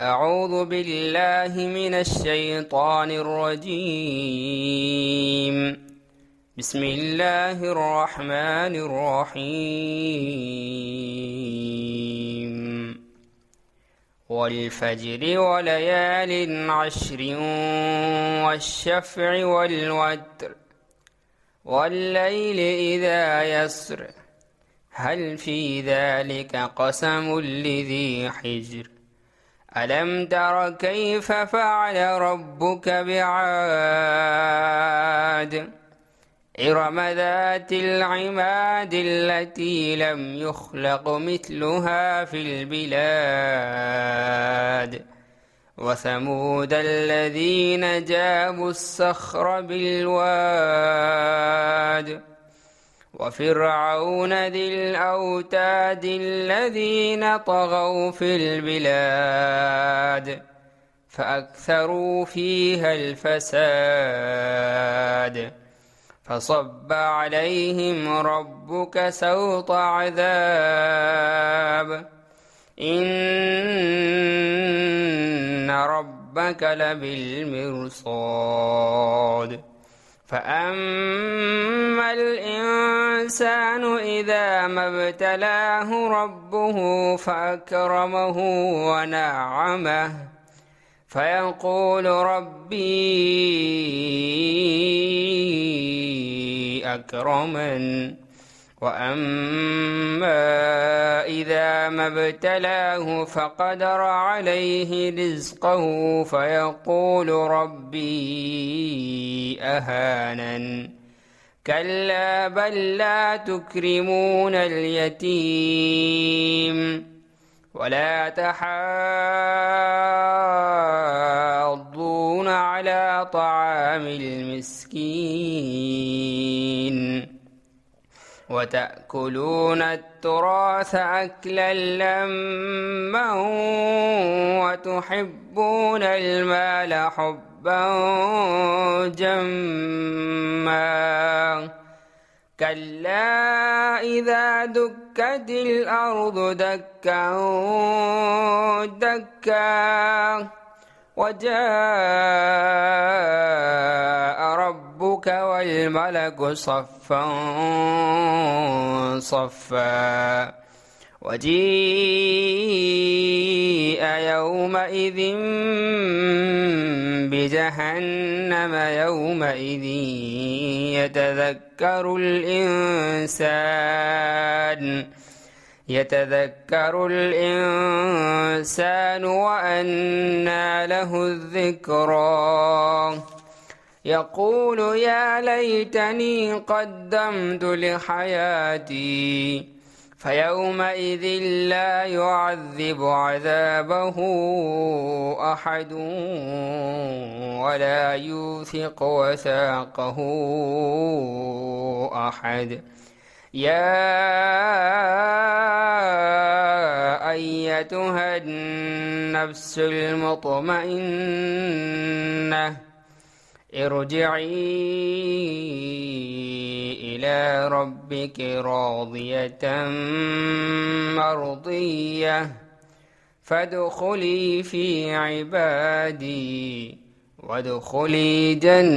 أعوذ بالله من الشيطان الرجيم. بسم الله الرحمن الرحيم. والفجر وليال عشر والشفع والوتر والليل إذا يسر هل في ذلك قسم لذي حجر ألم تر كيف فعل ربك بعاد إرم ذات العماد التي لم يخلق مثلها في البلاد وثمود الذين جابوا الصخر بالواد وفرعون ذي الأوتاد الذين طغوا في البلاد فأكثروا فيها الفساد فصب عليهم ربك سوط عذاب إن ربك لبالمرصاد فأما الإنسان إذا ما ابتلاه ربه فأكرمه ونعمه فيقول ربي أكرمن وأما إذا ما ابتلاه فقدر عليه رزقه فيقول ربي أهانن كلا بل لا تكرمون اليتيم ولا تحاضون على طعام المسكين وتأكلون التراث أكلا لما وتحبون المال حبا جما كلا إذا دكت الأرض دكا دكا وجاء ربك والملك صفا صفا وجيء يومئذ بجهنم يومئذ يتذكر الإنسان وأنى له الذكرى يقول يا ليتني قدمت لحياتي فيومئذ لا يعذب عذابه أحد ولا يوثق وثاقه أحد يا أيتها النفس المطمئنة ارجعي إلى ربك راضية مرضية فادخلي في عبادي وادخلي جنتي.